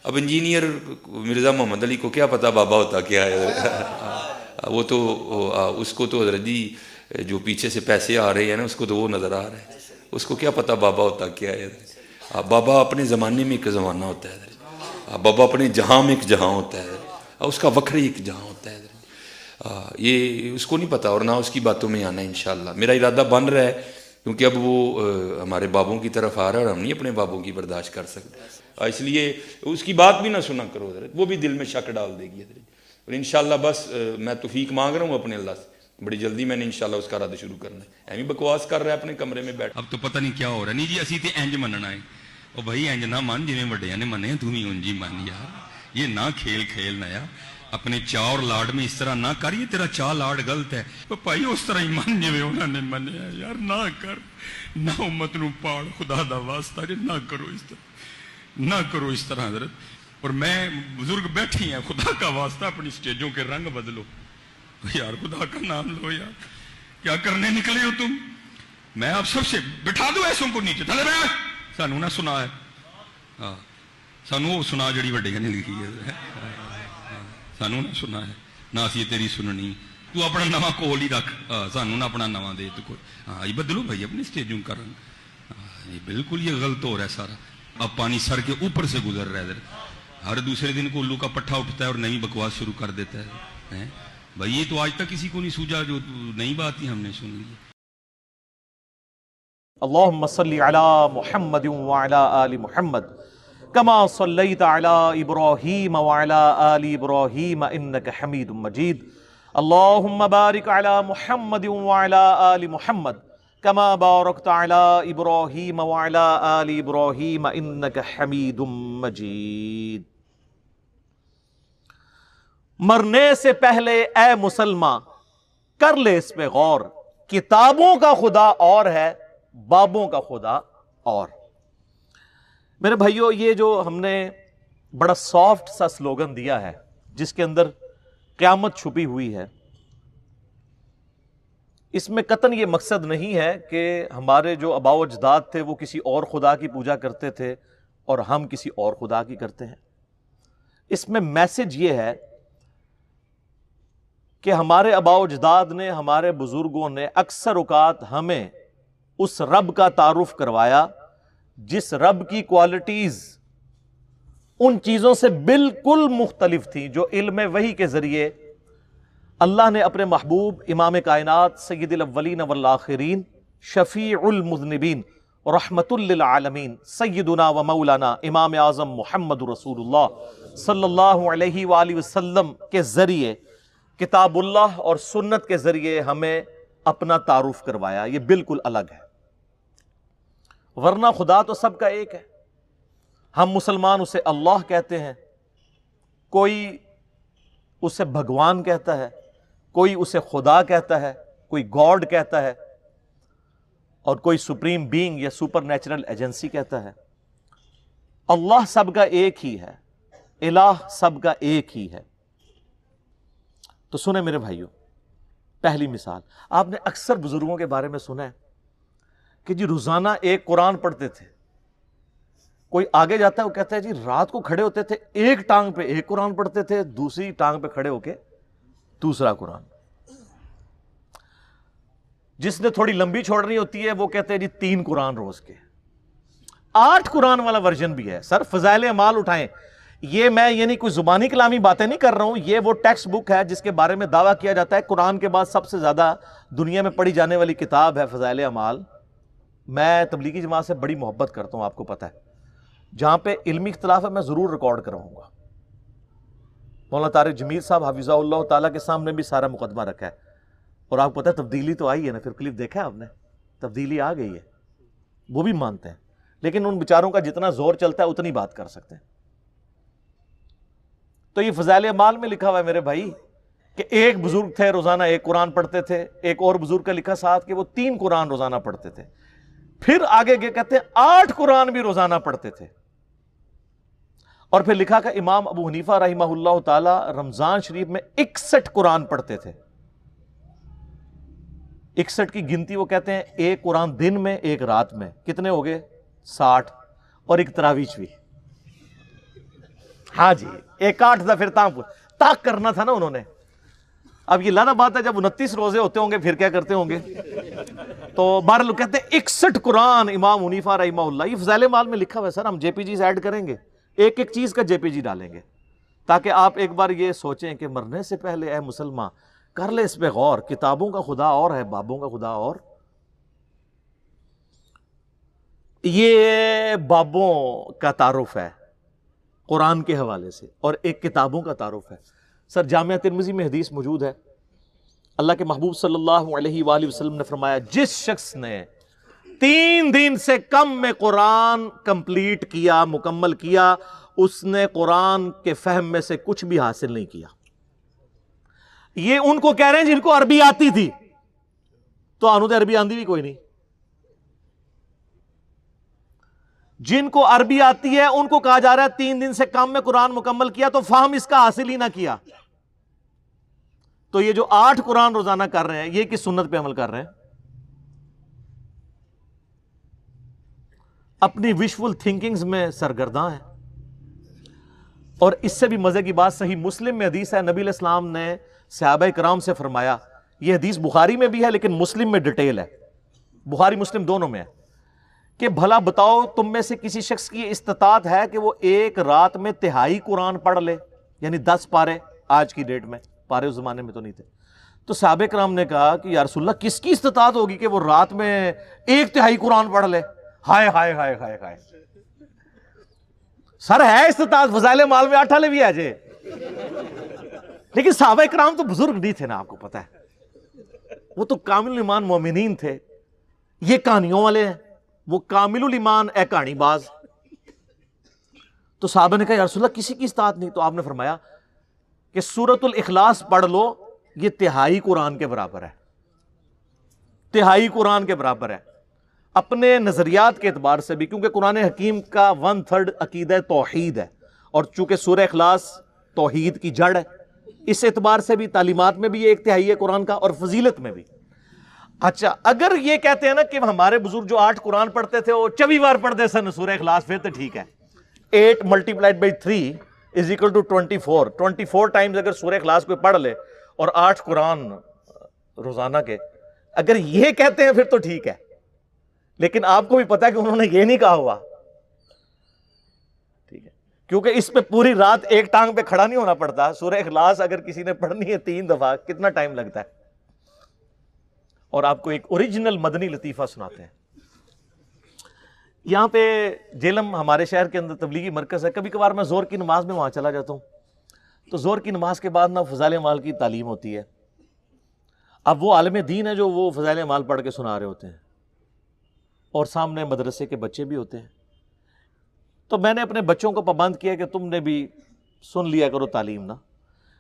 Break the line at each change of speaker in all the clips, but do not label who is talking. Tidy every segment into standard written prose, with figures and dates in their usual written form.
اب انجینئر مرزا محمد علی کو کیا پتہ بابا ہوتا کیا ہے؟ وہ تو اس کو تو حضرت جی جو پیچھے سے پیسے آ رہے ہیں نا اس کو تو وہ نظر آ رہا ہے، اس کو کیا پتہ بابا ہوتا کیا ہے؟ بابا اپنے زمانے میں ایک زمانہ ہوتا ہے، بابا اپنے جہاں میں ایک جہاں ہوتا ہے، اس کا وکھری ایک جہاں ہوتا ہے، یہ اس کو نہیں پتہ اور نہ اس کی باتوں میں آنا ہے انشاءاللہ۔ میرا ارادہ بن رہا ہے کیونکہ اب وہ ہمارے بابوں کی طرف آ رہا ہے اور ہم نہیں اپنے بابوں کی برداشت کر سکتے، اس لیے اس کی بات بھی نہ سنا کرو حضرت، وہ بھی دل میں شک ڈال دے گی حضرت۔ اور انشاءاللہ بس میں توفیق مانگ رہا ہوں اپنے اللہ سے، بڑی جلدی میں نے انشاءاللہ اس کا رد شروع کرنا ہے۔ ایویں بکواس کر رہا ہے اپنے کمرے میں بیٹھ،
اب تو پتہ نہیں کیا ہو رہا ہے۔ نہیں جی اسی تے انج مننا ہے، او بھائی انج نہ من جویں وڈیاں نے منے، تو بھی انج ہی من یار، یہ نہ کھیل کھیلنا یار، اپنے چاء اور لاڈ میں اس طرح نہ کر، یہ تیرا چاء لاڈ غلط ہے، تو بھائی اس طرح ہی من جویں انہوں نے منیا یار، نہ کر، نہ امت نو پاڑ، خدا دا واسطہ جی نہ کرو اس طرح، نہ کرو اس طرح حضرت۔ اور میں بزرگ بیٹھی ہیں، خدا کا واسطہ اپنی سٹیجوں کے رنگ بدلو یار، خدا کا نام لو یار، کیا کرنے نکلے ہو تم؟ میں آپ سب سے بٹھا دو ایسوں کو نیچے، تھلے بیٹھ، سانو نہ سنا ہے، ہاں سانو وہ سنا جڑی وڈیاں نے لکھی ہے، سانو نہ سنا ہے، نہ اسی تیری سننی، تو اپنا نواں کول ہی رکھ، سانو نہ اپنا نواں دے تو کوئی، ہاں یہ بدلو بھائی اپنی سٹیجوں کا رنگ، یہ بالکل یہ غلط ہو رہا ہے سارا، اب پانی سر کے اوپر سے گزر رہا ہے ادھر، ہر دوسرے دن کو الو کا پٹھا اٹھتا ہے اور نئی بکواس شروع کر دیتا ہے بھائی، یہ تو آج تک کسی کو نہیں سوجا، جو نئی بات ہی ہم نے سن لی۔
اللہم صلی علی محمد وعلی آل محمد کما صلیت علی ابراہیم وعلی آل ابراہیم انک حمید مجید، اللہم بارک علی محمد وعلی آل محمد کما بارکت علی ابراہیم وعلی آل ابراہیم انک حمید مجید۔ مرنے سے پہلے اے مسلمان کر لے اس پہ غور، کتابوں کا خدا اور ہے، بابوں کا خدا اور۔ میرے بھائیو، یہ جو ہم نے بڑا سافٹ سا سلوگن دیا ہے جس کے اندر قیامت چھپی ہوئی ہے، اس میں قطعاً یہ مقصد نہیں ہے کہ ہمارے جو آباء و اجداد تھے وہ کسی اور خدا کی پوجا کرتے تھے اور ہم کسی اور خدا کی کرتے ہیں۔ اس میں میسج یہ ہے کہ ہمارے آباء و اجداد نے، ہمارے بزرگوں نے اکثر اوقات ہمیں اس رب کا تعارف کروایا جس رب کی کوالٹیز ان چیزوں سے بالکل مختلف تھیں جو علم وحی کے ذریعے اللہ نے اپنے محبوب امام کائنات سید الاولین والآخرین شفیع المذنبین رحمت للعالمین سیدنا و مولانا امام اعظم محمد رسول اللہ صلی اللہ علیہ وآلہ وسلم کے ذریعے، کتاب اللہ اور سنت کے ذریعے ہمیں اپنا تعارف کروایا۔ یہ بالکل الگ ہے، ورنہ خدا تو سب کا ایک ہے۔ ہم مسلمان اسے اللہ کہتے ہیں، کوئی اسے بھگوان کہتا ہے، کوئی اسے خدا کہتا ہے، کوئی گاڈ کہتا ہے، اور کوئی سپریم بینگ یا سپر نیچرل ایجنسی کہتا ہے۔ اللہ سب کا ایک ہی ہے، الہ سب کا ایک ہی ہے۔ تو سنیں میرے بھائیوں، پہلی مثال آپ نے اکثر بزرگوں کے بارے میں سنا ہے کہ جی روزانہ ایک قرآن پڑھتے تھے۔ کوئی آگے جاتا ہے وہ کہتا ہے جی رات کو کھڑے ہوتے تھے، ایک ٹانگ پہ ایک قرآن پڑھتے تھے، دوسری ٹانگ پہ کھڑے ہو کے دوسرا قرآن۔ جس نے تھوڑی لمبی چھوڑنی ہوتی ہے وہ کہتے ہیں جی 3 قرآن روز کے، 8 قرآن والا ورژن بھی ہے۔ سر فضائل اعمال اٹھائیں، یہ میں یعنی کوئی زبانی کلامی باتیں نہیں کر رہا ہوں، یہ وہ ٹیکسٹ بک ہے جس کے بارے میں دعویٰ کیا جاتا ہے قرآن کے بعد سب سے زیادہ دنیا میں پڑھی جانے والی کتاب ہے فضائل اعمال۔ میں تبلیغی جماعت سے بڑی محبت کرتا ہوں، آپ کو پتہ ہے، جہاں پہ علمی اختلاف ہے میں ضرور ریکارڈ کرواؤں گا۔ مولانا طارق جمیل صاحب حفظہ اللہ تعالیٰ کے سامنے بھی سارا مقدمہ رکھا ہے، اور آپ کو پتہ ہے تبدیلی تو آئی ہے نا، پھر کلپ دیکھا ہے آپ نے، تبدیلی آ گئی ہے، وہ بھی مانتے ہیں، لیکن ان بیچاروں کا جتنا زور چلتا ہے اتنی بات کر سکتے ہیں۔ تو یہ فضائل اعمال میں لکھا ہوا ہے میرے بھائی کہ ایک بزرگ تھے روزانہ ایک قرآن پڑھتے تھے، ایک اور بزرگ کا لکھا ساتھ کہ وہ 3 قرآن روزانہ پڑھتے تھے، پھر آگے کہتے ہیں 8 قرآن بھی روزانہ پڑھتے تھے، اور پھر لکھا کہ امام ابو حنیفہ رحمہ اللہ تعالی رمضان شریف میں 61 قرآن پڑھتے تھے۔ 61 کی گنتی وہ کہتے ہیں ایک قرآن دن میں ایک رات میں، کتنے ہو گئے؟ 60، اور ایک تراویح بھی۔ ہاں جی، ایک 8 دفعہ پھر تاک کرنا تھا نا انہوں نے. اب یہ لانا بات ہے جب 29 روزے ہوتے ہوں گے پھر کیا کرتے ہوں گے. تو بہرحال لوگ کہتے ہیں 61 قرآن امام حنیفہ رحمہ اللہ. یہ فضائل اعمال میں لکھا ہوا ہے سر. ہم جے پی جیز ایڈ کریں گے, ایک ایک چیز کا جے پی جی ڈالیں گے, تاکہ آپ ایک بار یہ سوچیں کہ مرنے سے پہلے اے مسلمان کر لے اس پہ غور. کتابوں کا خدا اور ہے, بابوں کا خدا اور. یہ بابوں کا تعارف ہے قرآن کے حوالے سے, اور ایک کتابوں کا تعارف ہے. سر جامعہ ترمذی میں حدیث موجود ہے, اللہ کے محبوب صلی اللہ علیہ وآلہ وسلم نے فرمایا جس شخص نے 3 دن سے کم میں قرآن کمپلیٹ کیا, مکمل کیا, اس نے قرآن کے فہم میں سے کچھ بھی حاصل نہیں کیا. یہ ان کو کہہ رہے ہیں جن کو عربی آتی تھی, تو آنو تو عربی آندی بھی کوئی نہیں. جن کو عربی آتی ہے ان کو کہا جا رہا ہے 3 دن سے کم میں قرآن مکمل کیا, تو فہم اس کا حاصل ہی نہ کیا. تو یہ جو 8 قرآن روزانہ کر رہے ہیں یہ کس سنت پہ عمل کر رہے ہیں؟ اپنی وشفل تھنکنگز میں سرگرداں ہیں. اور اس سے بھی مزے کی بات صحیح مسلم میں حدیث ہے, نبی علیہ السلام نے صحابہ کرام سے فرمایا, یہ حدیث بخاری میں بھی ہے لیکن مسلم میں ڈیٹیل ہے, بخاری مسلم دونوں میں ہے, کہ بھلا بتاؤ تم میں سے کسی شخص کی استطاعت ہے کہ وہ ایک رات میں 1/3 قرآن پڑھ لے, یعنی 10 پارے. آج کی ڈیٹ میں پارے اس زمانے میں تو نہیں تھے. تو صحابہ کرام نے کہا کہ یا رسول اللہ کس کی استطاعت ہوگی کہ وہ رات میں 1/3 قرآن پڑھ لے؟ ہائے ہائے ہائے ہائے ہائے, سر ہے استطاعت, فضائل اعمال میں 8 بھی ہے جے. لیکن صحابہ کرام تو بزرگ نہیں تھے نا, آپ کو پتا ہے, وہ تو کامل ایمان مومنین تھے. یہ کہانیوں والے ہیں, وہ کامل الایمان اے کہانی باز. تو صحابہ نے کہا یا رسول اللہ کسی کی استطاعت نہیں. تو آپ نے فرمایا کہ سورۃ الاخلاص پڑھ لو, یہ 1/3 قرآن کے برابر ہے, 1/3 قرآن کے برابر ہے. اپنے نظریات کے اعتبار سے بھی, کیونکہ قرآن حکیم کا 1/3 عقیدہ توحید ہے, اور چونکہ سورہ اخلاص توحید کی جڑ ہے, اس اعتبار سے بھی تعلیمات میں بھی یہ 1/3 ہے قرآن کا, اور فضیلت میں بھی. اچھا اگر یہ کہتے ہیں نا کہ ہمارے بزرگ جو 8 قرآن پڑھتے تھے وہ 24 بار پڑھتے سن سورہ اخلاص, پھر تو ٹھیک ہے. 8 × 3 = 24. 24 ٹائمز اگر سورہ اخلاص کوئی پڑھ لے اور 8 قرآن روزانہ کے, اگر یہ کہتے ہیں پھر تو ٹھیک ہے. لیکن آپ کو بھی پتا ہے کہ انہوں نے یہ نہیں کہا ہوا, ٹھیک ہے, کیونکہ اس پہ پوری رات ایک ٹانگ پہ کھڑا نہیں ہونا پڑتا. سورہ اخلاص اگر کسی نے پڑھنی ہے 3 دفعہ کتنا ٹائم لگتا ہے. اور آپ کو ایک اوریجنل مدنی لطیفہ سناتے ہیں. یہاں پہ جیلم ہمارے شہر کے اندر تبلیغی مرکز ہے. کبھی کبھار میں زور کی نماز میں وہاں چلا جاتا ہوں, تو زور کی نماز کے بعد نا فضائل اعمال کی تعلیم ہوتی ہے. اب وہ عالم دین ہے جو وہ فضائل اعمال پڑھ کے سنا رہے ہوتے ہیں, اور سامنے مدرسے کے بچے بھی ہوتے ہیں. تو میں نے اپنے بچوں کو پابند کیا کہ تم نے بھی سن لیا کرو تعلیم نا.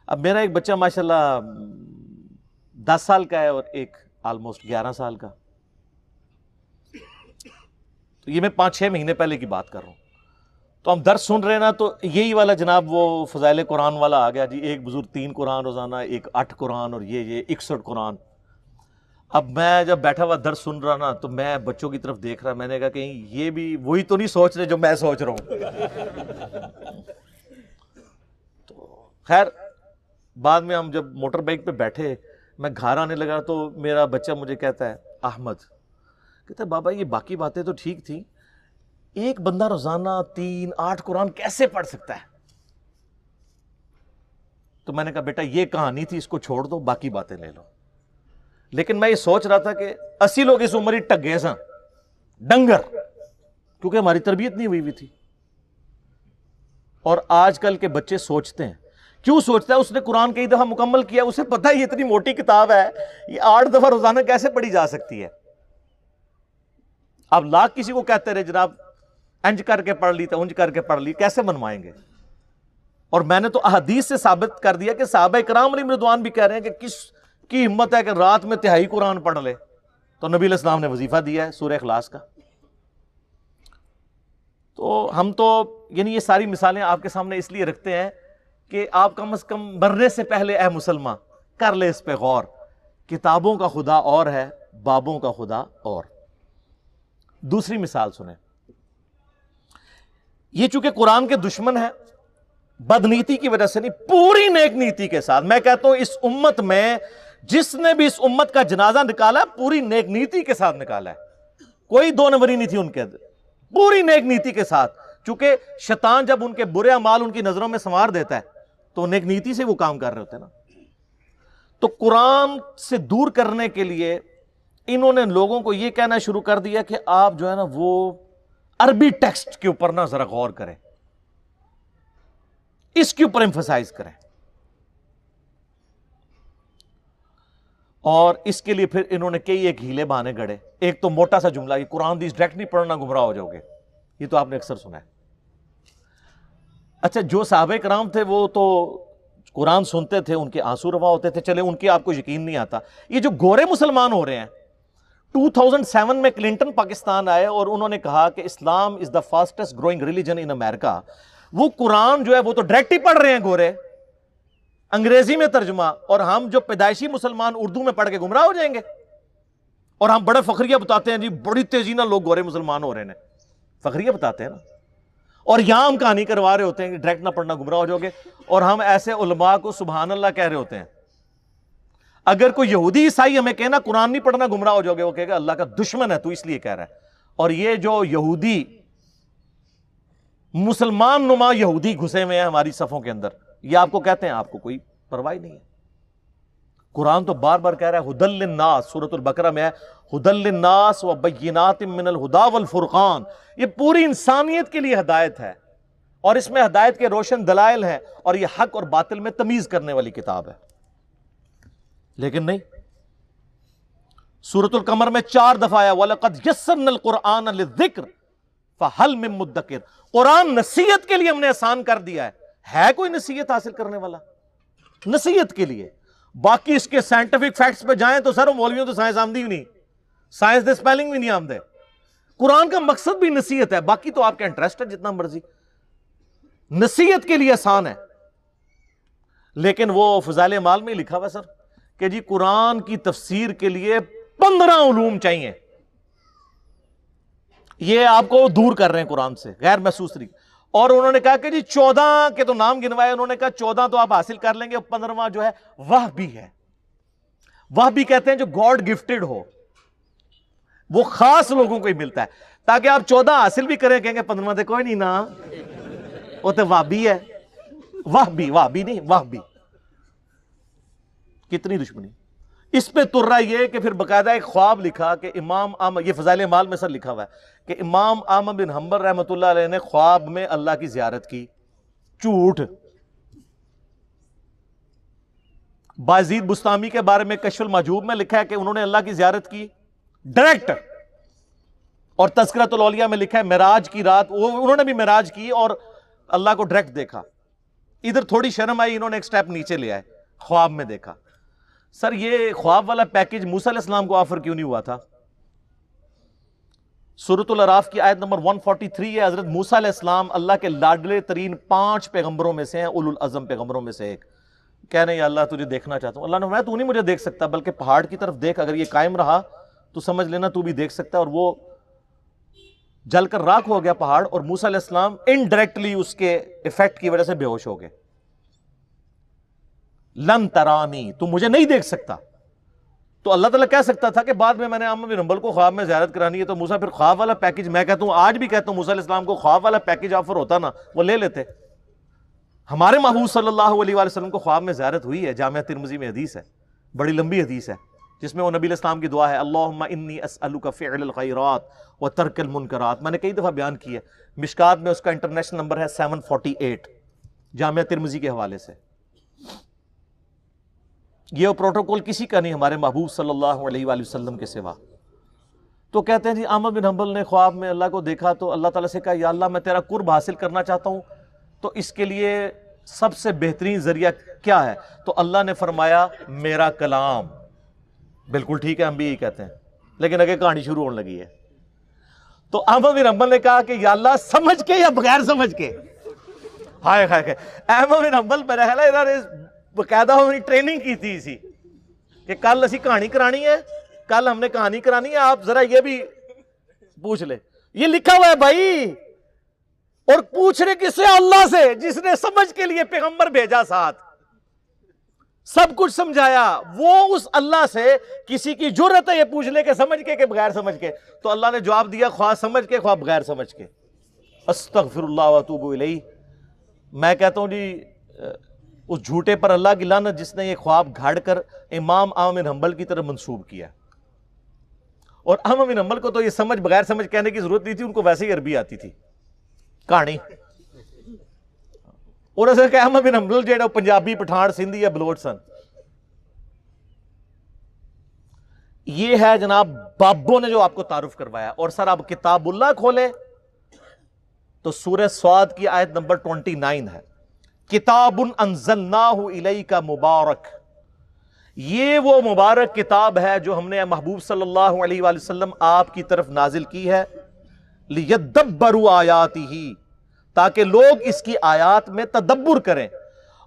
اب میرا ایک بچہ ماشاءاللہ 10 سال کا ہے اور ایک آلموسٹ 11 سال کا. تو یہ میں 5-6 مہینے پہلے کی بات کر رہا ہوں. تو ہم درس سن رہے ہیں نا, تو یہی والا جناب وہ فضائل قرآن والا آ گیا جی, ایک بزرگ 3 قرآن روزانہ, ایک 8 قرآن, اور یہ 61 قرآن. اب میں جب بیٹھا ہوا درس سن رہا نا, تو میں بچوں کی طرف دیکھ رہا, میں نے کہا کہیں یہ بھی وہی تو نہیں سوچ رہے جو میں سوچ رہا ہوں. تو خیر بعد میں ہم جب موٹر بائک پہ بیٹھے, میں گھر آنے لگا, تو میرا بچہ مجھے کہتا ہے, احمد کہتا ہے بابا یہ باقی باتیں تو ٹھیک تھیں, ایک بندہ روزانہ 3-8 قرآن کیسے پڑھ سکتا ہے؟ تو میں نے کہا بیٹا یہ کہانی تھی, اس کو چھوڑ دو, باقی باتیں لے لو. لیکن میں یہ سوچ رہا تھا کہ 80 لوگ اس عمر ہی ٹگے سن ڈنگر, کیونکہ ہماری تربیت نہیں ہوئی تھی. اور آج کل کے بچے سوچتے ہیں, کیوں سوچتا ہے؟ اس نے قرآن کئی دفعہ مکمل کیا, اسے پتہ ہے یہ اتنی موٹی کتاب ہے, یہ 8 دفعہ روزانہ کیسے پڑھی جا سکتی ہے. آپ لاکھ کسی کو کہتے رہے جناب انج کر کے پڑھ لی, انج کر کے پڑھ لی, کیسے منوائیں گے؟ اور میں نے تو احادیث سے ثابت کر دیا کہ صحابہ کرام علیہم رضوان بھی کہہ رہے ہیں کہ کس کی ہمت ہے کہ رات میں 1/3 قرآن پڑھ لے. تو نبی علیہ السلام نے وظیفہ دیا ہے سورہ اخلاص کا. تو ہم تو یعنی یہ ساری مثالیں آپ کے سامنے اس لیے رکھتے ہیں کہ آپ کم از کم مرنے سے پہلے اے مسلمان کر لے اس پہ غور. کتابوں کا خدا اور ہے, بابوں کا خدا اور. دوسری مثال سنیں. یہ چونکہ قرآن کے دشمن ہے, بدنیتی کی وجہ سے نہیں, پوری نیک نیتی کے ساتھ. میں کہتا ہوں اس امت میں جس نے بھی اس امت کا جنازہ نکالا پوری نیک نیتی کے ساتھ نکالا ہے, کوئی دو نمبری نہیں تھی ان کے اندر, پوری نیک نیتی کے ساتھ. چونکہ شیطان جب ان کے برے اعمال ان کی نظروں میں سنوار دیتا ہے تو نیک نیتی سے وہ کام کر رہے ہوتے ہیں نا. تو قرآن سے دور کرنے کے لیے انہوں نے لوگوں کو یہ کہنا شروع کر دیا کہ آپ جو ہے نا وہ عربی ٹیکسٹ کے اوپر نا ذرا غور کریں, اس کے اوپر ایمفسائز کریں. اور اس کے لیے پھر انہوں نے کئی ایک ہیلے بہانے گڑے. ایک تو موٹا سا جملہ, یہ قرآن حدیث ڈائریکٹ نہیں پڑھنا گمراہ ہو جاؤ گے, یہ تو آپ نے اکثر سنا ہے. اچھا, جو صحابہ کرام تھے وہ تو قرآن سنتے تھے, ان کے آنسو روا ہوتے تھے, چلے ان کے آپ کو یقین نہیں آتا. یہ جو گورے مسلمان ہو رہے ہیں, 2007 میں کلنٹن پاکستان آئے اور انہوں نے کہا کہ اسلام از دا فاسٹسٹ گروئنگ ریلیجن ان امریکہ. وہ قرآن جو ہے وہ تو ڈائریکٹ ہی پڑھ رہے ہیں گورے, انگریزی میں ترجمہ, اور ہم جو پیدائشی مسلمان اردو میں پڑھ کے گمراہ ہو جائیں گے. اور ہم بڑے فخریہ بتاتے ہیں جی بڑی تیزی نہ لوگ گورے مسلمان ہو رہے ہیں, فخریہ بتاتے ہیں نا. اور یہاں ہم کہانی کروا رہے ہوتے ہیں کہ ڈائریکٹ نہ پڑھنا گمراہ ہو جاؤ گے, اور ہم ایسے علماء کو سبحان اللہ کہہ رہے ہوتے ہیں. اگر کوئی یہودی عیسائی ہمیں کہنا قرآن نہیں پڑھنا گمراہ ہو جاؤ گے, وہ کہے گا اللہ کا دشمن ہے تو اس لیے کہہ رہا ہے. اور یہ جو یہودی مسلمان نما یہودی گھسے ہوئے ہیں ہماری صفوں کے اندر, یہ آپ کو کہتے ہیں آپ کو کوئی پرواہ نہیں ہے. قرآن تو بار بار کہہ رہا ہے ہدی للناس, سورۃ البقرہ میں ہے ہدی للناس وبینات من الہدی والفرقان. یہ پوری انسانیت کے لیے ہدایت ہے, اور اس میں ہدایت کے روشن دلائل ہیں, اور یہ حق اور باطل میں تمیز کرنے والی کتاب ہے. لیکن نہیں, سورۃ القمر میں 4 دفعہ آیا وَلَقَدْ يَسَّرْنَا الْقُرْآنَ لِلذِّكْرِ فَهَلْ مِن مُدَّكِرٍ. قرآن نصیحت کے لیے ہم نے آسان کر دیا ہے کوئی نصیحت حاصل کرنے والا نصیحت کے لیے؟ باقی اس کے سائنٹیفک فیکٹس پہ جائیں تو سر مولویوں تو سائنس آمدی بھی نہیں, سائنس دے سپیلنگ بھی نہیں آمدے. قرآن کا مقصد بھی نصیحت ہے, باقی تو آپ کا انٹرسٹ ہے جتنا مرضی, نصیحت کے لیے آسان ہے. لیکن وہ فضائل اعمال میں لکھا ہوا سر کہ جی قرآن کی تفسیر کے لیے 15 علوم چاہیے. یہ آپ کو دور کر رہے ہیں قرآن سے غیر محسوس طریقے. اور انہوں نے کہا کہ جی 14 کے تو نام گنوائے, انہوں نے کہا 14 تو آپ حاصل کر لیں گے, 15واں جو ہے وہبی ہے. وہبی کہتے ہیں جو گاڈ گفٹڈ ہو, وہ خاص لوگوں کو ہی ملتا ہے, تاکہ آپ 14 حاصل بھی کریں, کہیں گے 15واں تو کوئی نہیں نا, وہ تو وہبی ہے. وہبی نہیں وہبی. کتنی دشمنی اس پہ تر رہا یہ کہ پھر باقاعدہ ایک خواب لکھا کہ امام احمد, یہ فضائل اعمال میں سر لکھا ہوا ہے کہ امام احمد بن حنبل رحمۃ اللہ علیہ نے خواب میں اللہ کی زیارت کی. جھوٹ. بازید بستامی کے بارے میں کشف المحجوب میں لکھا ہے کہ انہوں نے اللہ کی زیارت کی ڈائریکٹ, اور تذکرۃ الاولیاء میں لکھا ہے معراج کی رات انہوں نے بھی معراج کی اور اللہ کو ڈائریکٹ دیکھا. ادھر تھوڑی شرم آئی, انہوں نے ایک سٹیپ نیچے لے آئے, خواب میں دیکھا. سر یہ خواب والا پیکج موسیٰ علیہ السلام کو آفر کیوں نہیں ہوا تھا؟ سورۃ الاعراف کی آیت نمبر 143 ہے, حضرت موسیٰ علیہ السلام اللہ کے لاڈلے ترین 5 پیغمبروں میں سے ہیں, اولو العزم پیغمبروں میں سے ایک. کہنے یا اللہ تجھے دیکھنا چاہتا ہوں. اللہ نے فرمایا تو نہیں مجھے دیکھ سکتا, بلکہ پہاڑ کی طرف دیکھ, اگر یہ قائم رہا تو سمجھ لینا تو بھی دیکھ سکتا ہے. اور وہ جل کر راکھ ہو گیا پہاڑ, اور موسیٰ علیہ السلام انڈائریکٹلی اس کے ایفیکٹ کی وجہ سے بے ہوش ہو گئے. لن ترانی, تو مجھے نہیں دیکھ سکتا. تو اللہ تعالیٰ کہہ سکتا تھا کہ بعد میں نے احمد بن حنبل کو خواب میں زیارت کرانی ہے, تو موسیٰ پھر خواب والا پیکج, میں کہتا ہوں آج بھی کہتا ہوں موسیٰ علیہ السلام کو خواب والا پیکج آفر ہوتا نا وہ لے لیتے. ہمارے محبوب صلی اللہ علیہ وآلہ وسلم کو خواب میں زیارت ہوئی ہے, جامعہ ترمذی میں حدیث ہے, بڑی لمبی حدیث ہے, جس میں وہ نبی علیہ السلام کی دعا ہے اللہم انی اسألک فعل الخیرات و ترک المنکرات. میں نے کئی دفعہ بیان کی ہے, مشکات میں اس کا انٹرنیشنل نمبر ہے 748 جامعہ ترمذی کے حوالے سے. یہ پروٹوکول کسی کا نہیں ہمارے محبوب صلی اللہ علیہ وآلہ وسلم کے سوا. تو کہتے ہیں جی احمد بن حنبل نے خواب میں اللہ کو دیکھا تو اللہ تعالیٰ سے کہا یا اللہ میں تیرا قرب حاصل کرنا چاہتا ہوں, تو اس کے لیے سب سے بہترین ذریعہ کیا ہے؟ تو اللہ نے فرمایا میرا کلام. بالکل ٹھیک ہے, ہم بھی یہی کہتے ہیں, لیکن اگے کہانی شروع ہونے لگی ہے. تو احمد بن حنبل نے کہا کہ یا اللہ سمجھ کے یا بغیر سمجھ کے. ہائے ہائے, احمد بن حنبل انہوں نے باقاعدہ ہماری ٹریننگ کی تھی اسی کہ کل اسی کہانی کرانی ہے, کل ہم نے کہانی کرانی ہے, آپ ذرا یہ بھی پوچھ لیں. یہ لکھا ہوا ہے بھائی, اور پوچھ رہے کس سے؟ اللہ سے، جس نے سمجھ کے لیے پیغمبر بھیجا ساتھ، سب کچھ سمجھایا۔ وہ اس اللہ سے کسی کی جرت ہے یہ پوچھ لے کہ سمجھ کے کہ بغیر سمجھ کے؟ تو اللہ نے جواب دیا خواہ سمجھ کے خواہ بغیر سمجھ کے، استغفر اللہ واتوب الیہ۔ میں کہتا ہوں جی اس جھوٹے پر اللہ کی لعنت جس نے یہ خواب گھاڑ کر امام احمد بن حنبل کی طرف منسوب کیا، اور احمد بن حنبل کو تو یہ سمجھ بغیر سمجھ کہنے کی ضرورت نہیں تھی، ان کو ویسے ہی عربی آتی تھی کہانی۔ اور اسے کہ احمد بن حنبل جیڑا پنجابی پٹھان سندھی یا بلوچ سن۔ یہ ہے جناب بابوں نے جو آپ کو تعارف کروایا۔ اور سر آپ کتاب اللہ کھولے تو سورہ صاد کی آیت نمبر 29 ہے، کتاب انزلناہ الیک مبارک۔ یہ وہ مبارک کتاب ہے جو ہم نے محبوب صلی اللہ علیہ وآلہ وسلم آپ کی طرف نازل کی ہے، لیدبروا آیاتہ، تاکہ لوگ اس کی آیات میں تدبر کریں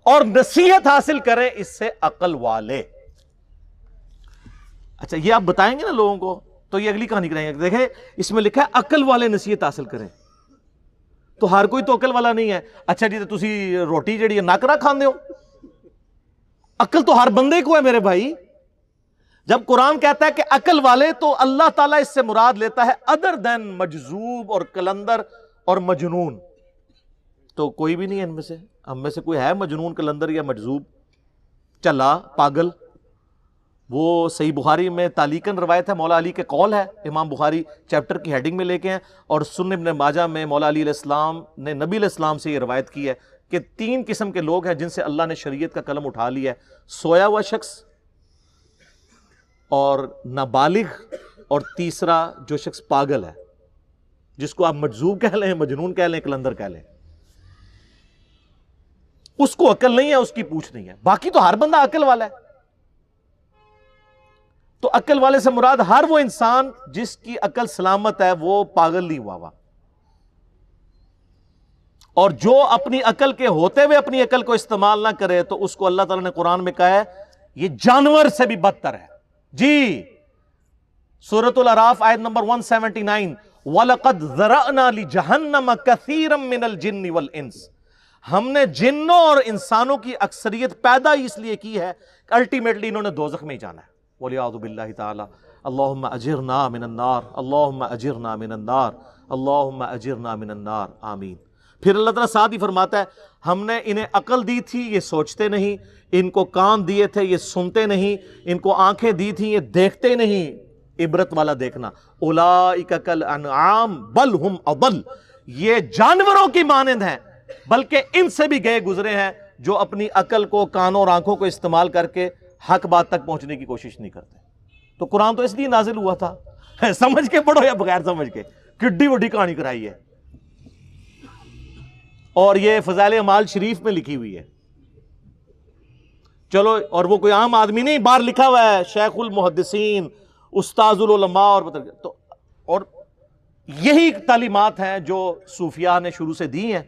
اور نصیحت حاصل کریں اس سے عقل والے۔ اچھا یہ آپ بتائیں گے نا لوگوں کو تو یہ اگلی کہانی کرائیں گے۔ دیکھیں اس میں لکھا ہے عقل والے نصیحت حاصل کریں، تو ہر کوئی تو عقل والا نہیں ہے۔ اچھا جی تو تسی روٹی جڑی ہے ناکرا کھاندے ہو؟ عقل تو ہر بندے کو ہے میرے بھائی۔ جب قرآن کہتا ہے کہ عقل والے، تو اللہ تعالیٰ اس سے مراد لیتا ہے ادر دین مجذوب اور کلندر اور مجنون۔ تو کوئی بھی نہیں ہے ان میں سے، ہم میں سے کوئی ہے مجنون، کلندر یا مجذوب، چلا، پاگل؟ وہ صحیح بخاری میں تعلیقاً روایت ہے، مولا علی کے قول ہے، امام بخاری چیپٹر کی ہیڈنگ میں لے کے ہیں، اور سنن ابن ماجہ میں مولا علی علیہ السلام نے نبی علیہ السلام سے یہ روایت کی ہے کہ 3 قسم کے لوگ ہیں جن سے اللہ نے شریعت کا قلم اٹھا لیا ہے: سویا ہوا شخص، اور نابالغ، اور تیسرا جو شخص پاگل ہے، جس کو آپ مجذوب کہہ لیں، مجنون کہہ لیں، کلندر کہہ لیں۔ اس کو عقل نہیں ہے، اس کی پوچھ نہیں ہے، باقی تو ہر بندہ عقل والا ہے۔ تو عقل والے سے مراد ہر وہ انسان جس کی عقل سلامت ہے، وہ پاگل نہیں ہوا۔ اور جو اپنی عقل کے ہوتے ہوئے اپنی عقل کو استعمال نہ کرے تو اس کو اللہ تعالیٰ نے قرآن میں کہا ہے یہ جانور سے بھی بدتر ہے۔ جی سورۃ الاعراف آیت نمبر 179، وَلَقَدْ ذَرَأْنَا لِجَهَنَّمَ كَثِيرًا مِّنَ الْجِنِّ وَالْإِنسِ، ہم نے جنوں اور انسانوں کی اکثریت پیدا اس لیے کی ہے کہ الٹیمیٹلی انہوں نے دوزخ میں ہی جانا ہے۔ وَلِعَاذُ بِاللَّهِ تَعَالَى اللہم اجرنا من النار، اللہم اجرنا من النار، اللہم اجرنا من النار، آمین۔ پھر اللہ تعالیٰ ساتھ ہی فرماتا ہے ہم نے انہیں عقل دی تھی یہ سوچتے نہیں، ان کو کان دیے تھے یہ سنتے نہیں، ان کو آنکھیں دی تھی یہ دیکھتے نہیں، عبرت والا دیکھنا۔ اولئک کالانعام بل ہم اضل، یہ جانوروں کی مانند ہیں بلکہ ان سے بھی گئے گزرے ہیں جو اپنی عقل کو، کانوں اور آنکھوں کو استعمال کر کے حق بات تک پہنچنے کی کوشش نہیں کرتے۔ تو قرآن تو اس لیے نازل ہوا تھا، سمجھ کے پڑھو یا بغیر سمجھ کے، کڈی وڈی کہانی کرائی ہے۔ اور یہ فضائل اعمال شریف میں لکھی ہوئی ہے۔ چلو، اور وہ کوئی عام آدمی نہیں، باہر لکھا ہوا ہے شیخ المحدثین، استاذ العلماء، اور یہی تعلیمات ہیں جو صوفیاء نے شروع سے دی ہیں،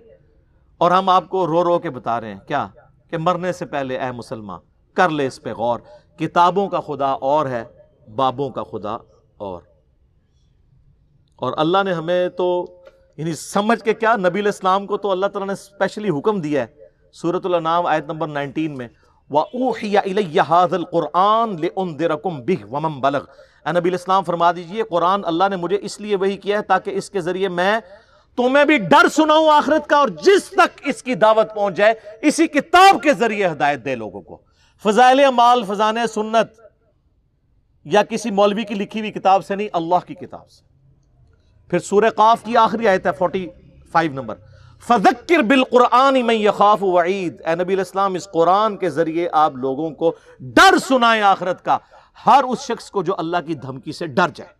اور ہم آپ کو رو رو کے بتا رہے ہیں کیا کہ مرنے سے پہلے اے مسلمان کر لے اس پہ غور، کتابوں کا خدا اور ہے، بابوں کا خدا اور اللہ نے ہمیں تو یعنی سمجھ کے کیا، نبی علیہ السلام کو تو اللہ تعالیٰ نے اسپیشلی حکم دیا ہے سورۃ الانعام آیت نمبر 19 میں، وَأُوحِيَ إِلَيَّ هَذَا الْقُرْآنُ لِأُنذِرَكُمْ بِهِ وَمَنْ بَلَغَ۔ اے نبی علیہ السلام فرما دیجئے قرآن اللہ نے مجھے اس لیے وحی کیا ہے تاکہ اس کے ذریعے میں تمہیں بھی ڈر سناؤں آخرت کا، اور جس تک اس کی دعوت پہنچ جائے اسی کتاب کے ذریعے ہدایت دے لوگوں کو۔ فضائل اعمال فضائل سنت یا کسی مولوی کی لکھی ہوئی کتاب سے نہیں، اللہ کی کتاب سے۔ پھر سورہ قاف کی آخری آیت ہے 45 نمبر، فَذَكِّرْ بِالْقُرْآنِ مَنْ يَخَافُ وَعِيدٍ۔ اے نبی علیہ السلام اس قرآن کے ذریعے آپ لوگوں کو ڈر سنائیں آخرت کا، ہر اس شخص کو جو اللہ کی دھمکی سے ڈر جائے۔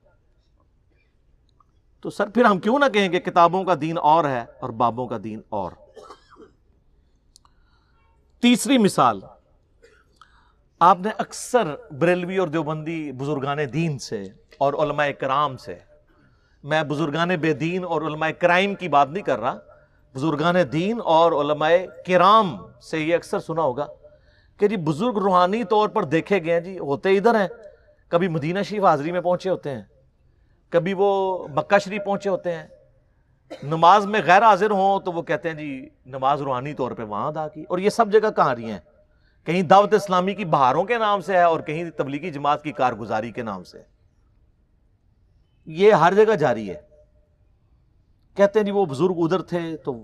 تو سر پھر ہم کیوں نہ کہیں کہ کتابوں کا دین اور ہے اور بابوں کا دین اور۔ تیسری مثال، آپ نے اکثر بریلوی اور دیوبندی بزرگان دین سے اور علماء کرام سے، میں بزرگان بے دین اور علماء کرائم کی بات نہیں کر رہا، بزرگان دین اور علماء کرام سے یہ اکثر سنا ہوگا کہ جی بزرگ روحانی طور پر دیکھے گئے ہیں، جی ہوتے ادھر ہیں، کبھی مدینہ شریف حاضری میں پہنچے ہوتے ہیں، کبھی وہ مکہ شریف پہنچے ہوتے ہیں، نماز میں غیر حاضر ہوں تو وہ کہتے ہیں جی نماز روحانی طور پہ وہاں ادا کی. اور یہ سب جگہ کہاں رہی ہیں؟ کہیں دعوت اسلامی کی بہاروں کے نام سے ہے اور کہیں تبلیغی جماعت کی کارگزاری کے نام سے. یہ ہر جگہ جاری ہے. کہتے ہیں جی وہ بزرگ ادھر تھے تو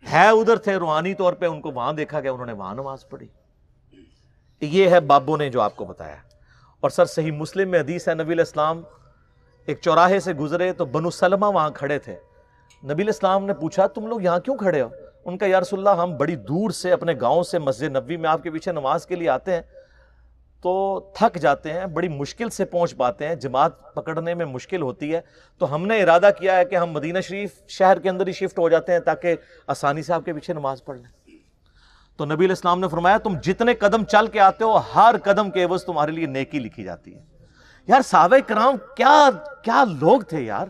ہے ادھر تھے، روحانی طور پہ ان کو وہاں دیکھا گیا، انہوں نے وہاں نماز پڑھی. یہ ہے بابوں نے جو آپ کو بتایا. اور سر صحیح مسلم میں حدیث ہے، نبی علیہ السلام ایک چوراہے سے گزرے تو بنو سلمہ وہاں کھڑے تھے. نبی علیہ السلام نے پوچھا تم لوگ یہاں کیوں کھڑے ہو؟ ان کا یا رسول اللہ ہم بڑی دور سے اپنے گاؤں سے مسجد نبوی میں آپ کے پیچھے نماز کے لیے آتے ہیں تو تھک جاتے ہیں، بڑی مشکل سے پہنچ پاتے ہیں، جماعت پکڑنے میں مشکل ہوتی ہے، تو ہم نے ارادہ کیا ہے کہ ہم مدینہ شریف شہر کے اندر ہی شفٹ ہو جاتے ہیں تاکہ آسانی سے آپ کے پیچھے نماز پڑھ لیں. تو نبی علیہ السلام نے فرمایا تم جتنے قدم چل کے آتے ہو ہر قدم کے عوض تمہارے لیے نیکی لکھی جاتی ہے. یار صحابہ کرام کیا لوگ تھے یار.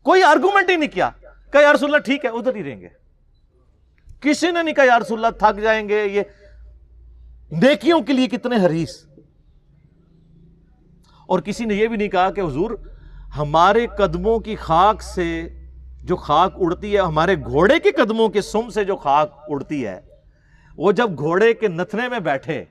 کوئی آرگومنٹ ہی نہیں کیا کہ یا رسول اللہ ٹھیک ہے ادھر ہی رہیں گے. کسی نے نہیں کہا یا رسول اللہ تھک جائیں گے. یہ نیکیوں کے لیے کتنے حریص. اور کسی نے یہ بھی نہیں کہا کہ حضور ہمارے قدموں کی خاک سے جو خاک اڑتی ہے، ہمارے گھوڑے کے قدموں کے سم سے جو خاک اڑتی ہے، وہ جب گھوڑے کے نتھنے میں بیٹھے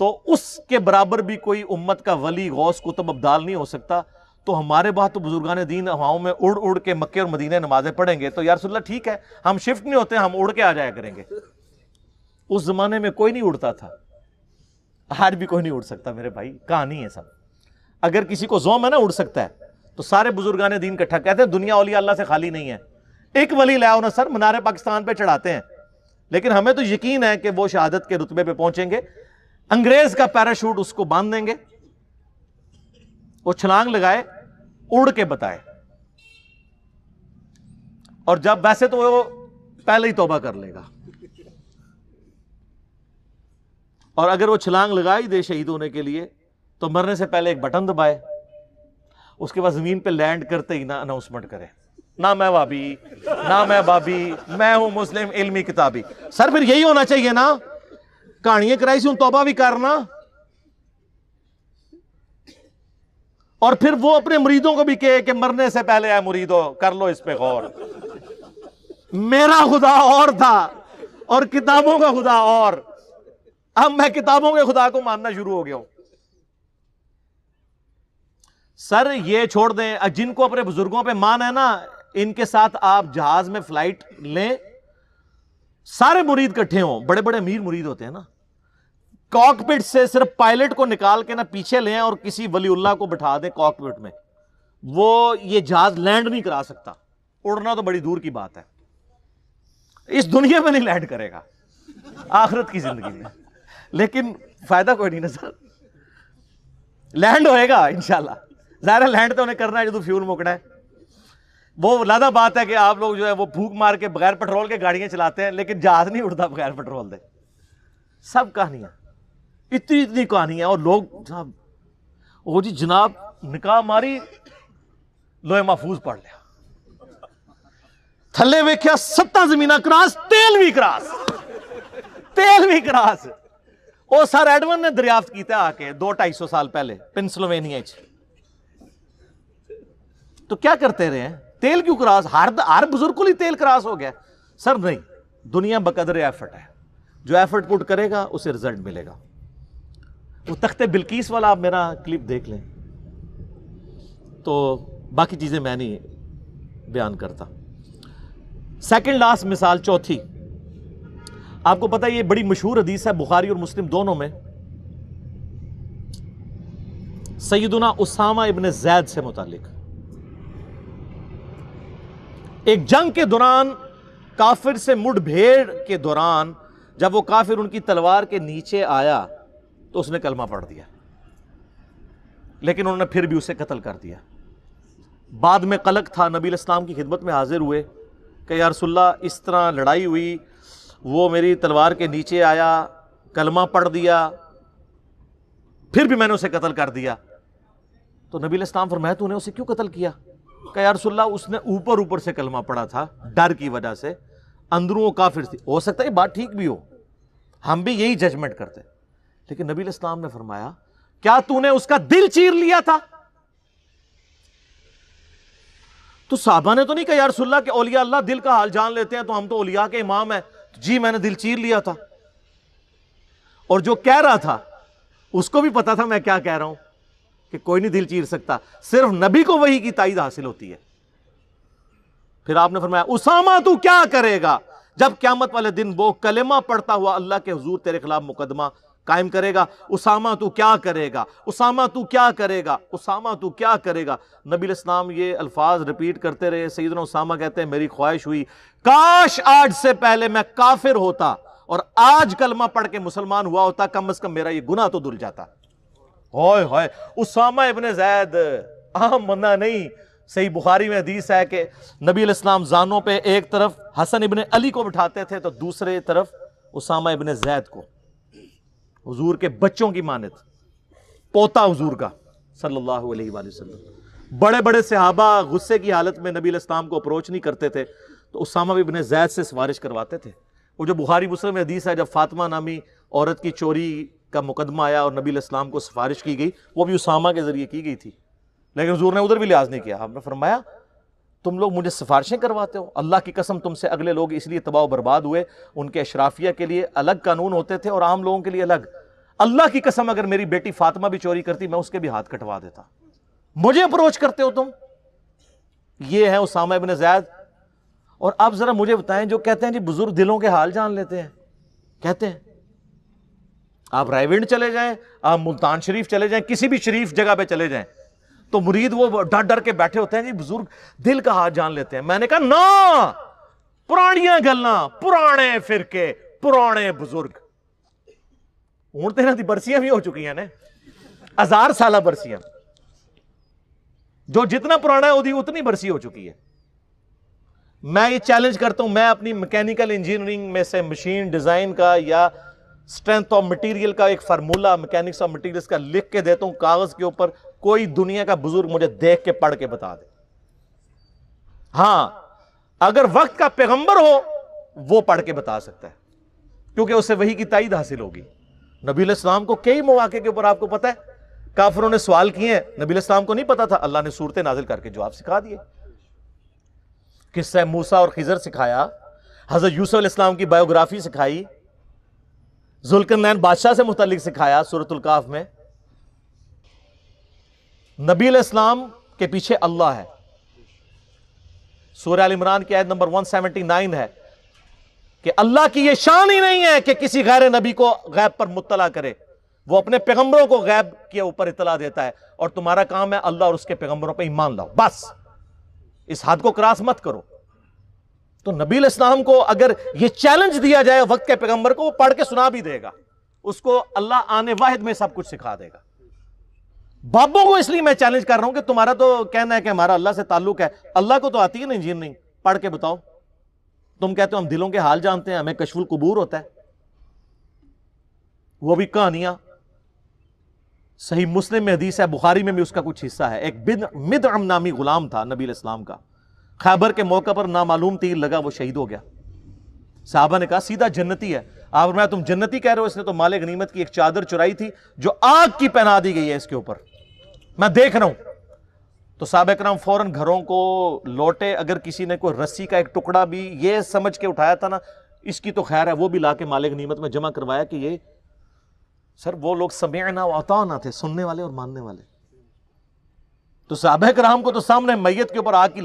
تو اس کے برابر بھی کوئی امت کا ولی غوث قطب ابدال نہیں ہو سکتا. تو ہمارے بعد تو بزرگان دین ہواؤں میں اڑ اڑ کے مکے اور مدینے نمازیں پڑھیں گے تو یا رسول اللہ ٹھیک ہے ہم شفٹ نہیں ہوتے، ہم اڑ کے آ جایا کریں گے. اس زمانے میں کوئی نہیں اڑتا تھا، آج بھی کوئی نہیں اڑ سکتا میرے بھائی. کہانی ہے سب. اگر کسی کو زوم ہے نا اڑ سکتا ہے تو سارے بزرگان دین کٹھا کہتے ہیں دنیا اولیاء اللہ سے خالی نہیں ہے. ایک ولی لے آؤ نا سر، منار پاکستان پہ چڑھاتے ہیں، لیکن ہمیں تو یقین ہے کہ وہ شہادت کے رتبے پہ پہنچیں گے. انگریز کا پیراشوٹ اس کو باندھ دیں گے، وہ چھلانگ لگائے اڑ کے بتائے. اور جب ویسے تو وہ پہلے ہی توبہ کر لے گا، اور اگر وہ چھلانگ لگائی دے شہید ہونے کے لیے تو مرنے سے پہلے ایک بٹن دبائے، اس کے بعد زمین پہ لینڈ کرتے ہی نہ اناؤنسمنٹ کرے نہ میں وابی نہ میں بابی، میں ہوں مسلم علمی کتابی. سر پھر یہی ہونا چاہیے نا، کہانیاں کرائی سی ہوں توبہ بھی کرنا. اور پھر وہ اپنے مریدوں کو بھی کہے کہ مرنے سے پہلے اے مریدو کر لو اس پہ غور. میرا خدا اور تھا اور کتابوں کا خدا اور. اب میں کتابوں کے خدا کو ماننا شروع ہو گیا ہوں. سر یہ چھوڑ دیں، جن کو اپنے بزرگوں پہ مان ہے نا ان کے ساتھ آپ جہاز میں فلائٹ لیں، سارے مرید کٹھے ہوں، بڑے بڑے امیر مرید ہوتے ہیں نا، کاکپٹ سے صرف پائلٹ کو نکال کے نا پیچھے لیں اور کسی ولی اللہ کو بٹھا دیں کاکپٹ میں، وہ یہ جہاز لینڈ نہیں کرا سکتا. اڑنا تو بڑی دور کی بات ہے، اس دنیا میں نہیں لینڈ کرے گا، آخرت کی زندگی میں. لیکن فائدہ کوئی نہیں نا سر، لینڈ ہوئے گا انشاءاللہ. ظاہر لینڈ تو انہیں کرنا ہے جو فیول مکڑا ہے. وہ لادہ بات ہے کہ آپ لوگ جو ہے وہ پھونک مار کے بغیر پیٹرول کے گاڑیاں چلاتے ہیں، لیکن جہاز نہیں اڑتا بغیر پیٹرول دے. سب کہانیاں اتنی کہانیاں. اور لوگ صاحب وہ جی جناب نکاح ماری لوہے محفوظ پڑھ لیا، تھلے ویکھیا 7 زمینہ کراس، تیل بھی کراس. وہ سر ایڈون نے دریافت کیتا آ کے 200-250 سال پہلے پنسلوینیا. تو کیا کرتے رہے ہیں؟ تیل کیوں کراس؟ ہر بزرگ کو ہی تیل کراس ہو گیا. سر نہیں، دنیا بقدر ایفرٹ ہے، جو ایفرٹ پٹ کرے گا اسے رزلٹ ملے گا. وہ تخت بلقیس والا آپ میرا کلپ دیکھ لیں، تو باقی چیزیں میں نہیں بیان کرتا. سیکنڈ لاسٹ مثال، چوتھی، آپ کو پتہ یہ بڑی مشہور حدیث ہے بخاری اور مسلم دونوں میں، سیدنا اسامہ ابن زید سے متعلق. ایک جنگ کے دوران کافر سے مڑ بھیڑ کے دوران جب وہ کافر ان کی تلوار کے نیچے آیا تو اس نے کلمہ پڑھ دیا، لیکن انہوں نے پھر بھی اسے قتل کر دیا. بعد میں قلق تھا، نبی علیہ السلام کی خدمت میں حاضر ہوئے کہ یا رسول اللہ اس طرح لڑائی ہوئی، وہ میری تلوار کے نیچے آیا، کلمہ پڑھ دیا، پھر بھی میں نے اسے قتل کر دیا. تو نبی علیہ السلام فرمایا تو نے اسے کیوں قتل کیا؟ کہ یا رسول اللہ اس نے اوپر سے کلمہ پڑھا تھا ڈر کی وجہ سے، اندروں وہ کافر تھی. ہو سکتا ہے یہ بات ٹھیک بھی ہو، ہم بھی یہی ججمنٹ کرتے، لیکن نبی علیہ السلام نے فرمایا کیا تو نے اس کا دل چیر لیا تھا؟ تو صحابہ نے تو نہیں کہا یا رسول اللہ کہ اولیاء اللہ دل کا حال جان لیتے ہیں تو ہم تو اولیاء کے امام ہیں. جی میں نے دل چیر لیا تھا. اور جو کہہ رہا تھا اس کو بھی پتا تھا میں کیا کہہ رہا ہوں, کہ کوئی نہیں دل چیر سکتا, صرف نبی کو وحی کی تائید حاصل ہوتی ہے. پھر آپ نے فرمایا اسامہ تو کیا کرے گا جب قیامت والے دن وہ کلمہ پڑھتا ہوا اللہ کے حضور تیرے خلاف مقدمہ قائم کرے گا. اسامہ تو کیا کرے گا, اسامہ تو کیا کرے گا, اسامہ تو کیا کرے گا. نبی علیہ السلام یہ الفاظ ریپیٹ کرتے رہے. سیدنا اسامہ کہتے ہیں میری خواہش ہوئی کاش آج سے پہلے میں کافر ہوتا اور آج کلمہ پڑھ کے مسلمان ہوا ہوتا, کم از کم میرا یہ گناہ تو دھل جاتا. ہوئے ہوئے, اسامہ ابن زید عام بندہ نہیں. صحیح بخاری میں حدیث ہے کہ نبی علیہ السلام زانوں پہ ایک طرف حسن ابن علی کو بٹھاتے تھے تو دوسرے طرف اسامہ ابن زید کو, حضور کے بچوں کی مانت, پوتا حضور کا صلی اللہ علیہ وآلہ وسلم. بڑے بڑے صحابہ غصے کی حالت میں نبی علیہ السلام کو اپروچ نہیں کرتے تھے تو اسامہ ابن زید سے سفارش کرواتے تھے. وہ جو بخاری مسلم میں حدیث ہے جب فاطمہ نامی عورت کی چوری کا مقدمہ آیا اور نبی علیہ السلام کو سفارش کی گئی, وہ بھی اسامہ کے ذریعے کی گئی تھی, لیکن حضور نے ادھر بھی لحاظ نہیں کیا. آپ نے فرمایا تم لوگ مجھے سفارشیں کرواتے ہو, اللہ کی قسم تم سے اگلے لوگ اس لیے تباہ و برباد ہوئے, ان کے اشرافیہ کے لیے الگ قانون ہوتے تھے اور عام لوگوں کے لیے الگ. اللہ کی قسم اگر میری بیٹی فاطمہ بھی چوری کرتی میں اس کے بھی ہاتھ کٹوا دیتا, مجھے اپروچ کرتے ہو تم. یہ ہے اسامہ ابن زید. اور آپ ذرا مجھے بتائیں جو کہتے ہیں جی بزرگ دلوں کے حال جان لیتے ہیں, کہتے ہیں آپ رائے ونڈ چلے جائیں, آپ ملتان شریف چلے جائیں, کسی بھی شریف جگہ پہ چلے جائیں تو مرید وہ ڈر ڈر کے بیٹھے ہوتے ہیں جی بزرگ دل کا حال جان لیتے ہیں. میں نے کہا نا, پرانیاں گلاں, پرانے فرقے, پرانے بزرگ. ہوں تیرا دی برسیاں بھی ہو چکی ہیں نا, 1000 سالہ برسیاں, جو جتنا پرانا ہے وہ اتنی برسی ہو چکی ہے. میں یہ چیلنج کرتا ہوں, میں اپنی میکینیکل انجینئرنگ میں سے مشین ڈیزائن کا یا اسٹرینتھ آف مٹیریل کا ایک فارمولا میکینکس آف مٹیریلز کا لکھ کے دیتا ہوں کاغذ کے اوپر, کوئی دنیا کا بزرگ مجھے دیکھ کے پڑھ کے بتا دے. ہاں اگر وقت کا پیغمبر ہو وہ پڑھ کے بتا سکتا ہے کیونکہ اسے وحی کی تائید حاصل ہوگی. نبی علیہ السلام کو کئی مواقع کے اوپر آپ کو پتا ہے کافروں نے سوال کیے ہیں, نبی علیہ السلام کو نہیں پتا تھا, اللہ نے صورتیں نازل کر کے جواب سکھا دیے. قصہ موسیٰ اور خضر سکھایا, حضرت یوسف علیہ السلام کی بایوگرافی سکھائی, ذوالقرنین بادشاہ سے متعلق سکھایا سورۃ الکہف میں. نبی علیہ السلام کے پیچھے اللہ ہے. سورہ آل عمران کی آیت نمبر 179 ہے کہ اللہ کی یہ شان ہی نہیں ہے کہ کسی غیر نبی کو غیب پر مطلع کرے, وہ اپنے پیغمبروں کو غیب کے اوپر اطلاع دیتا ہے, اور تمہارا کام ہے اللہ اور اس کے پیغمبروں پہ ایمان لاؤ, بس اس حد کو کراس مت کرو. تو نبی علیہ السلام کو اگر یہ چیلنج دیا جائے وقت کے پیغمبر کو, وہ پڑھ کے سنا بھی دے گا, اس کو اللہ آنے واحد میں سب کچھ سکھا دے گا. بابوں کو اس لیے میں چیلنج کر رہا ہوں کہ تمہارا تو کہنا ہے کہ ہمارا اللہ سے تعلق ہے, اللہ کو تو آتی ہے نا انجینئرنگ, پڑھ کے بتاؤ. تم کہتے ہو ہم دلوں کے حال جانتے ہیں, ہمیں کشف القبور ہوتا ہے, وہ بھی کہانیاں. صحیح مسلم میں حدیث ہے, بخاری میں بھی اس کا کچھ حصہ ہے. ایک مدعم نامی غلام تھا نبی علیہ السلام کا, خیبر کے موقع پر نامعلوم تیر لگا, وہ شہید ہو گیا. صحابہ نے کہا سیدھا جنتی ہے. آپ فرمایا تم جنتی کہہ رہے ہو, اس نے تو مال غنیمت کی ایک چادر چرائی تھی جو آگ کی پہنا دی گئی ہے اس کے اوپر, میں دیکھ رہا ہوں. تو صحابہ کرام فوراً گھروں کو لوٹے. اگر کسی نے کوئی رسی کا ایک ٹکڑا بھی یہ سمجھ کے اٹھایا تھا نا اس کی تو خیر ہے, وہ بھی لا کے مال غنیمت میں جمع کروایا کہ یہ سر وہ لوگ سمعنا و اطعنا تھے, سننے والے اور ماننے والے. تو صحابہ کرام کو تو سامنے میت کے اوپر آگ کی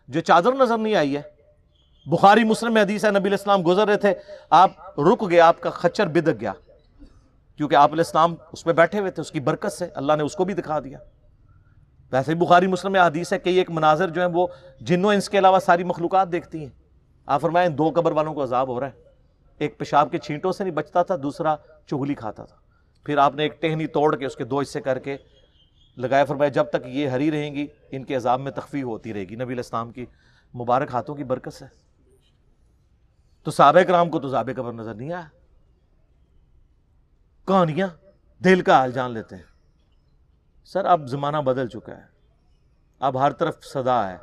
جو چادر نظر نہیں آئی ہے. بخاری مسلم میں حدیث ہے, نبی علیہ السلام گزر رہے تھے, آپ رک گئے, آپ کا خچر بدک گیا, کیونکہ آپ علیہ السلام اس پہ بیٹھے ہوئے تھے, اس کی برکت سے اللہ نے اس کو بھی دکھا دیا. ویسے بخاری مسلم میں حدیث ہے کہ ایک مناظر جو ہیں وہ جنوں انس کے علاوہ ساری مخلوقات دیکھتی ہیں. آپ فرمائیں 2 قبر والوں کو عذاب ہو رہا ہے, ایک پیشاب کے چھینٹوں سے نہیں بچتا تھا, دوسرا چغلی کھاتا تھا. پھر آپ نے ایک ٹہنی توڑ کے اس کے 2 حصے کر کے لگایا, فرمایا جب تک یہ ہری رہیں گی ان کے عذاب میں تخفیف ہوتی رہے گی. نبی علیہ السلام کی مبارک ہاتھوں کی برکت سے. تو صحابہ کرام کو تو عذاب قبر نظر نہیں آیا. کہانیاں دل کا حال جان لیتے ہیں. سر اب زمانہ بدل چکا ہے, اب ہر طرف صدا ہے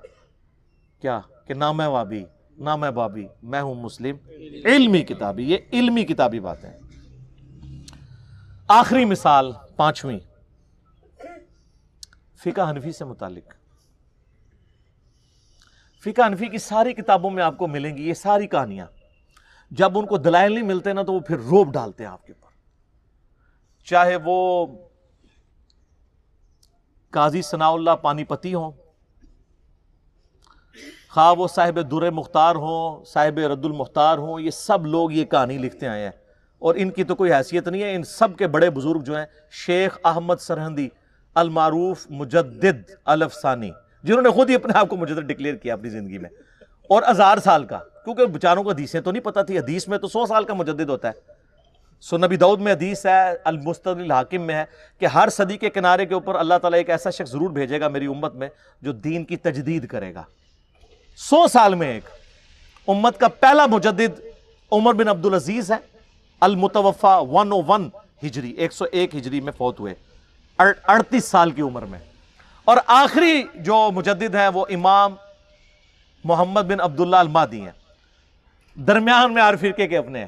کیا کہ نہ میں وابی نہ میں بابی, میں ہوں مسلم علمی کتابی. یہ علمی کتابی باتیں. آخری مثال 5ویں فقہ حنفی سے متعلق. فقہ حنفی کی ساری کتابوں میں آپ کو ملیں گی یہ ساری کہانیاں. جب ان کو دلائل نہیں ملتے نا تو وہ پھر روب ڈالتے ہیں آپ کے اوپر. چاہے وہ قاضی ثناء اللہ پانی پتی ہوں، خواہ وہ صاحب در مختار ہوں، صاحب رد المختار ہوں، یہ سب لوگ یہ کہانی لکھتے آئے ہیں اور ان کی تو کوئی حیثیت نہیں ہے. ان سب کے بڑے بزرگ جو ہیں شیخ احمد سرہندی المعروف مجدد الافسانی، جنہوں نے خود ہی اپنے آپ کو مجدد ڈکلیئر کیا اپنی زندگی میں، اور 1000 سال کا، کیونکہ بیچاروں کو حدیثیں تو نہیں پتہ تھی. حدیث میں تو 100 سال کا مجدد ہوتا ہے. سنن نبی داؤد میں حدیث ہے، المستدرک الحاکم میں ہے کہ ہر صدی کے کنارے کے اوپر اللہ تعالیٰ ایک ایسا شخص ضرور بھیجے گا میری امت میں جو دین کی تجدید کرے گا. 100 سال میں ایک. امت کا پہلا مجدد عمر بن عبدالعزیز ہے، المتوفا 101 ہجری 101 ہجری میں فوت ہوئے 38 سال کی عمر میں. اور آخری جو مجدد ہیں وہ امام محمد بن عبداللہ المہدی ہیں، درمیان میں ہر فرقے کے اپنے ہیں.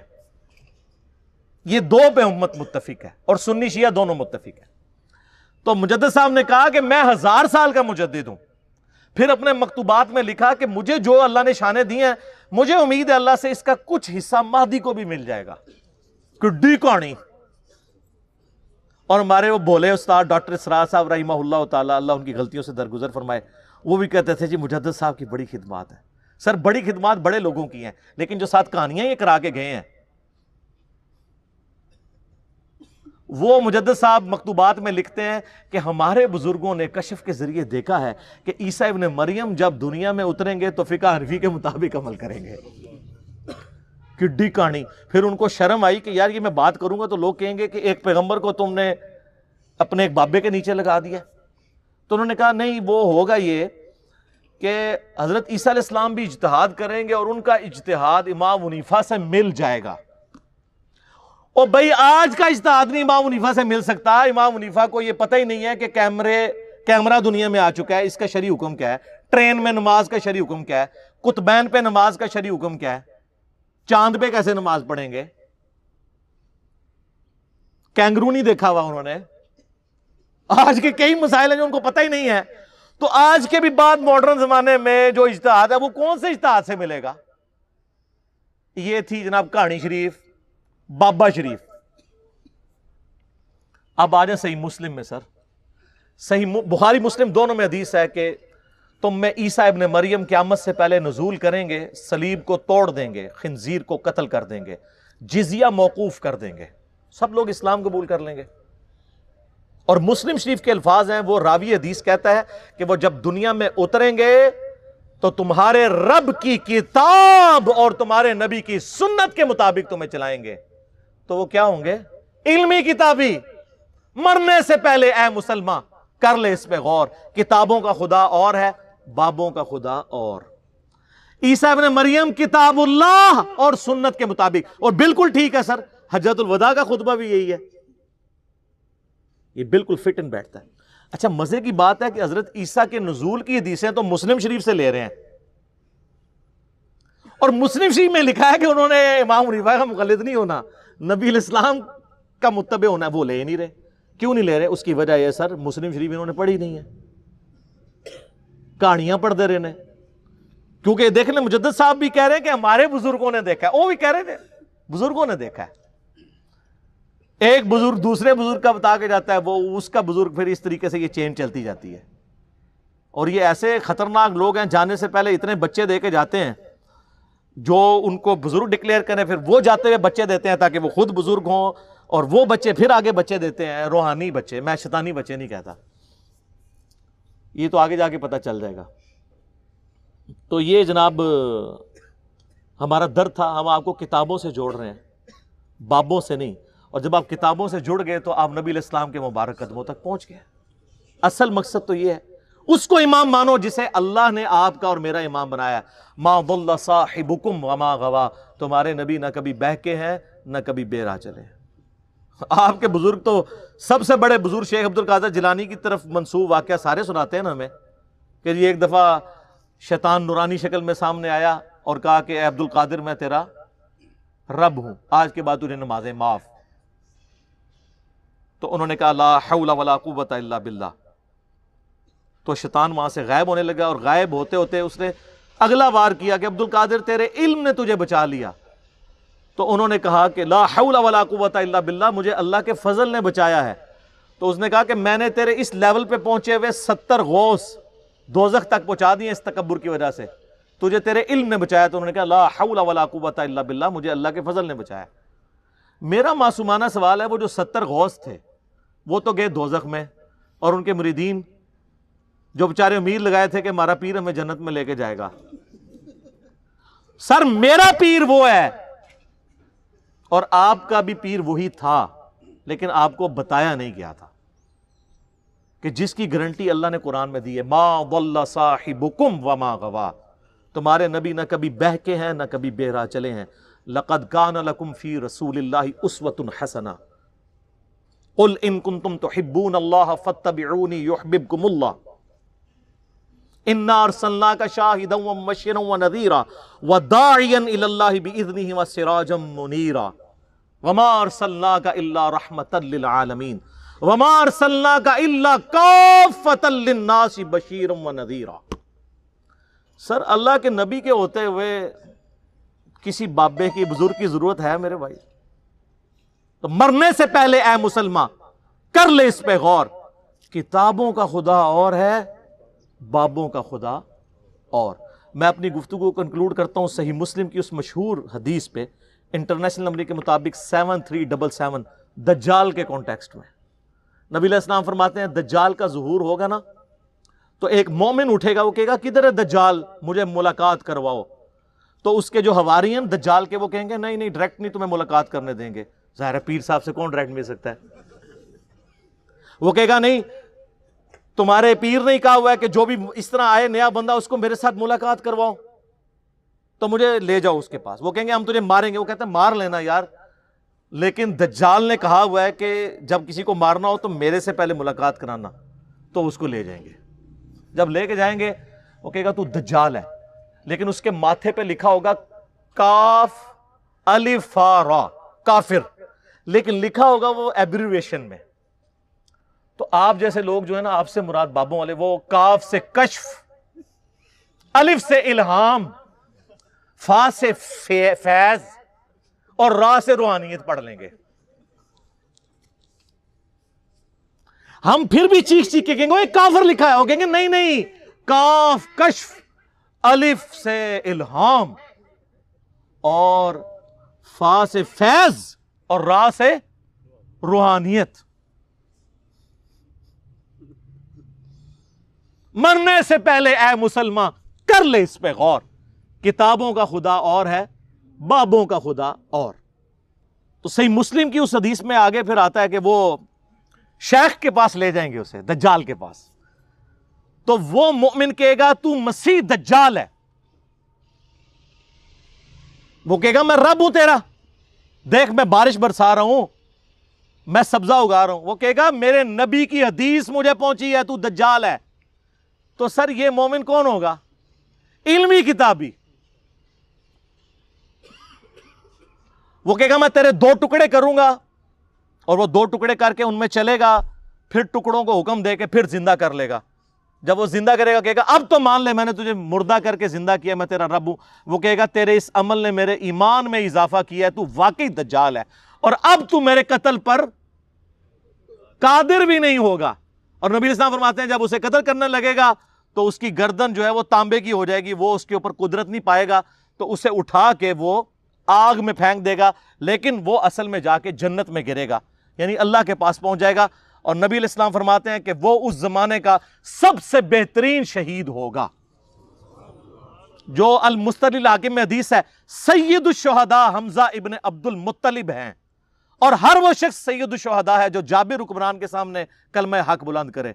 یہ دو پہ امت متفق ہے اور سنی شیعہ دونوں متفق ہیں. تو مجدد صاحب نے کہا کہ میں 1000 سال کا مجدد ہوں. پھر اپنے مکتوبات میں لکھا کہ مجھے جو اللہ نے شانیں دی ہیں مجھے امید ہے اللہ سے اس کا کچھ حصہ مہدی کو بھی مل جائے گا. کڈی کہانی. اور ہمارے وہ بولے استاد ڈاکٹر اسرار صاحب رحمہ اللہ تعالیٰ، اللہ ان کی غلطیوں سے درگزر فرمائے، وہ بھی کہتے تھے جی مجدد صاحب کی بڑی خدمات ہیں. سر بڑی خدمات بڑے لوگوں کی ہیں، لیکن جو ساتھ کہانیاں یہ کرا کے گئے ہیں، وہ مجدد صاحب مکتوبات میں لکھتے ہیں کہ ہمارے بزرگوں نے کشف کے ذریعے دیکھا ہے کہ عیسیٰ ابن مریم جب دنیا میں اتریں گے تو فقہ حنفی کے مطابق عمل کریں گے. کڈی کہانی. پھر ان کو شرم آئی کہ یار یہ میں بات کروں گا تو لوگ کہیں گے کہ ایک پیغمبر کو تم نے اپنے ایک بابے کے نیچے لگا دیا. تو انہوں نے کہا نہیں، وہ ہوگا یہ کہ حضرت عیسیٰ علیہ السلام بھی اجتہاد کریں گے اور ان کا اجتہاد امام حنیفہ سے مل جائے گا. اور بھائی آج کا اجتہاد نہیں امام حنیفہ سے مل سکتا. امام حنیفہ کو یہ پتہ ہی نہیں ہے کہ کیمرہ دنیا میں آ چکا ہے، اس کا شرعی حکم کیا ہے، ٹرین میں نماز کا شرعی حکم کیا ہے، قطبین پہ نماز کا شرعی حکم کیا ہے، چاند پہ کیسے نماز پڑھیں گے. کینگرو نہیں دیکھا ہوا انہوں نے. آج کے کئی مسائل ہیں جو ان کو پتہ ہی نہیں ہے. تو آج کے بھی بعد ماڈرن زمانے میں جو اجتہاد ہے وہ کون سے اجتہاد سے ملے گا. یہ تھی جناب کہانی شریف، بابا شریف. اب آ جائیں صحیح مسلم میں. سر صحیح بخاری مسلم دونوں میں حدیث ہے کہ تم میں عیسیٰ ابن مریم قیامت سے پہلے نزول کریں گے، صلیب کو توڑ دیں گے، خنزیر کو قتل کر دیں گے، جزیہ موقوف کر دیں گے، سب لوگ اسلام قبول کر لیں گے. اور مسلم شریف کے الفاظ ہیں، وہ راوی حدیث کہتا ہے کہ وہ جب دنیا میں اتریں گے تو تمہارے رب کی کتاب اور تمہارے نبی کی سنت کے مطابق تمہیں چلائیں گے. تو وہ کیا ہوں گے؟ علمی کتابی. مرنے سے پہلے اے مسلمان کر لے اس پہ غور. کتابوں کا خدا اور ہے، بابوں کا خدا اور. عیسیٰ ابن مریم کتاب اللہ اور سنت کے مطابق. اور بالکل ٹھیک ہے سر، حجۃ الوداع کا خطبہ بھی یہی ہے. یہ بالکل فٹ ان بیٹھتا ہے. اچھا مزے کی بات ہے کہ حضرت عیسیٰ کے نزول کی حدیثیں تو مسلم شریف سے لے رہے ہیں، اور مسلم شریف میں لکھا ہے کہ انہوں نے امام حنیفہ کا مقلد نہیں ہونا، نبی علیہ السلام کا متبع ہونا ہے. وہ لے نہیں رہے. کیوں نہیں لے رہے؟ اس کی وجہ یہ سر مسلم شریف انہوں نے پڑھی نہیں ہے، کہانیاں پڑھ دے رہے ہیں. کیونکہ دیکھ لیں مجدد صاحب بھی کہہ رہے ہیں کہ ہمارے بزرگوں نے دیکھا ہے، وہ بھی کہہ رہے تھے بزرگوں نے دیکھا ہے. ایک بزرگ دوسرے بزرگ کا بتا کے جاتا ہے، وہ اس کا بزرگ، پھر اس طریقے سے یہ چین چلتی جاتی ہے. اور یہ ایسے خطرناک لوگ ہیں، جانے سے پہلے اتنے بچے دے کے جاتے ہیں جو ان کو بزرگ ڈکلیئر کریں، پھر وہ جاتے ہوئے بچے دیتے ہیں تاکہ وہ خود بزرگ ہوں، اور وہ بچے پھر آگے بچے دیتے ہیں، روحانی بچے. میں شیطانی بچے نہیں کہتا، یہ تو آگے جا کے پتہ چل جائے گا. تو یہ جناب ہمارا درد تھا. ہم آپ کو کتابوں سے جوڑ رہے ہیں، بابوں سے نہیں. اور جب آپ کتابوں سے جڑ گئے تو آپ نبی علیہ السلام کے مبارک قدموں تک پہنچ گئے. اصل مقصد تو یہ ہے، اس کو امام مانو جسے اللہ نے آپ کا اور میرا امام بنایا. ما ضل صاحبکم وما غوا. تمہارے نبی نہ کبھی بہکے ہیں نہ کبھی بے راہ چلے. آپ کے بزرگ تو سب سے بڑے بزرگ شیخ عبد القادر جیلانی کی طرف منسوب واقعہ سارے سناتے ہیں نا ہمیں، کہ یہ ایک دفعہ شیطان نورانی شکل میں سامنے آیا اور کہا کہ اے عبد القادر میں تیرا رب ہوں، آج کے بعد تجھے نمازیں معاف. تو انہوں نے کہا لا حول ولا قوت الا باللہ. تو شیطان وہاں سے غائب ہونے لگا، اور غائب ہوتے ہوتے اس نے اگلا وار کیا کہ عبد القادر تیرے علم نے تجھے بچا لیا، تو انہوں نے کہا کہ لا حول ولا قوت الا باللہ، مجھے اللہ کے فضل نے بچایا ہے۔ تو اس نے کہا کہ میں نے تیرے اس لیول پہ پہنچے ہوئے 70 غوث دوزخ تک پہنچا دیے اس تکبر کی وجہ سے، تجھے تیرے علم نے بچایا۔ تو انہوں نے کہا لا حول ولا قوت الا باللہ، مجھے اللہ کے فضل نے بچایا۔ میرا معصومانہ سوال ہے، وہ جو 70 غوث تھے وہ تو گئے دوزخ میں، اور ان کے مریدین جو بیچارے امید لگائے تھے کہ ہمارا پیر ہمیں جنت میں لے کے جائے گا، سر میرا پیر وہ ہے اور آپ کا بھی پیر وہی تھا، لیکن آپ کو بتایا نہیں گیا تھا کہ جس کی گارنٹی اللہ نے قرآن میں دی ہے، ما ضل صاحبکم وما غوا، تمہارے نبی نہ کبھی بہکے ہیں نہ کبھی بے راہ چلے ہیں۔ لقد کان لکم فی رسول اللہ اسوۃ حسنہ قل ان کنتم تحبون اللہ فاتبعونی یحببکم اللہ انا ارسلناک شاہدا ومبشرا ونذیرا وداعیا الی اللہ باذنہ وسراجا منیرا وما ارسلناک الا رحمتا للعالمین وما ارسلناک الا کافتا للناس بشیرا ونذیرا۔ سر اللہ کے نبی کے ہوتے ہوئے کسی بابے کی بزرگ کی ضرورت ہے میرے بھائی؟ تو مرنے سے پہلے اے مسلمان کر لے اس پہ غور، کتابوں کا خدا اور ہے، بابوں کا خدا اور۔ میں اپنی گفتگو کو کنکلوڈ کرتا ہوں صحیح مسلم کی اس مشہور حدیث پہ، انٹرنیشنل نمبر کے مطابق 7377 دجال کے کانٹیکسٹ میں۔ نبی علیہ السلام فرماتے ہیں دجال کا ظہور ہوگا نا تو ایک مومن اٹھے گا، وہ کہے گا کدھر ہے دجال، مجھے ملاقات کرواؤ۔ تو اس کے جو حواری ہیں دجال کے، وہ کہیں گے نہیں نہیں ڈائریکٹ نہیں تمہیں ملاقات کرنے دیں گے، ظاہر ہے پیر صاحب سے کون ڈائریکٹ مل سکتا ہے۔ وہ کہے گا نہیں تمہارے پیر نے کہا ہوا ہے کہ جو بھی اس طرح آئے نیا بندہ اس کو میرے ساتھ ملاقات کرواؤ، تو مجھے لے جاؤ اس کے پاس۔ وہ کہیں گے ہم تجھے ماریں گے، وہ کہتے ہیں مار لینا یار، لیکن دجال نے کہا ہوا ہے کہ جب کسی کو مارنا ہو تو میرے سے پہلے ملاقات کرانا، تو اس کو لے جائیں گے۔ جب لے کے جائیں گے وہ کہے گا تو دجال ہے، لیکن اس کے ماتھے پہ لکھا ہوگا کاف الف را، کافر، لیکن لکھا ہوگا وہ ایبریویشن میں۔ تو آپ جیسے لوگ جو ہے نا، آپ سے مراد بابوں والے، وہ کاف سے کشف، الف سے الہام، فا سے فیض اور را سے روحانیت پڑھ لیں گے۔ ہم پھر بھی چیخ چیخ کے کہیں گے وہ کافر لکھا ہے، وہ کہیں گے نہیں نہیں کاف کشف، الف سے الہام اور فا سے فیض اور را سے روحانیت۔ مرنے سے پہلے اے مسلمان کر لے اس پہ غور، کتابوں کا خدا اور ہے، بابوں کا خدا اور۔ تو صحیح مسلم کی اس حدیث میں آگے پھر آتا ہے کہ وہ شیخ کے پاس لے جائیں گے اسے، دجال کے پاس، تو وہ مومن کہے گا تو مسیح دجال ہے۔ وہ کہے گا میں رب ہوں تیرا، دیکھ میں بارش برسا رہا ہوں، میں سبزہ اگا رہا ہوں۔ وہ کہے گا میرے نبی کی حدیث مجھے پہنچی ہے، تو دجال ہے۔ تو سر یہ مومن کون ہوگا؟ علمی کتابی۔ وہ کہے گا میں تیرے 2 ٹکڑے کروں گا، اور وہ 2 ٹکڑے کر کے ان میں چلے گا، پھر ٹکڑوں کو حکم دے کے پھر زندہ کر لے گا۔ جب وہ زندہ کرے گا کہے گا اب تو مان لے میں نے تجھے مردہ کر کے زندہ کیا، میں تیرا رب ہوں۔ وہ کہے گا تیرے اس عمل نے میرے ایمان میں اضافہ کیا ہے، تو واقعی دجال ہے، اور اب تو میرے قتل پر قادر بھی نہیں ہوگا۔ اور نبی اسلام فرماتے ہیں جب اسے قتل کرنے لگے گا تو اس کی گردن جو ہے وہ تانبے کی ہو جائے گی، وہ اس کے اوپر قدرت نہیں پائے گا، تو اسے اٹھا کے وہ آگ میں پھینک دے گا، لیکن وہ اصل میں جا کے جنت میں گرے گا، یعنی اللہ کے پاس پہنچ جائے گا۔ اور نبی علیہ السلام فرماتے ہیں کہ وہ اس زمانے کا سب سے بہترین شہید ہوگا۔ جو المستدل حاکم میں حدیث ہے سید الشہداء حمزہ ابن عبد المطلب ہیں، اور ہر وہ شخص سید الشہداء ہے جو جابر حکمران کے سامنے کلمہ حق بلند کرے۔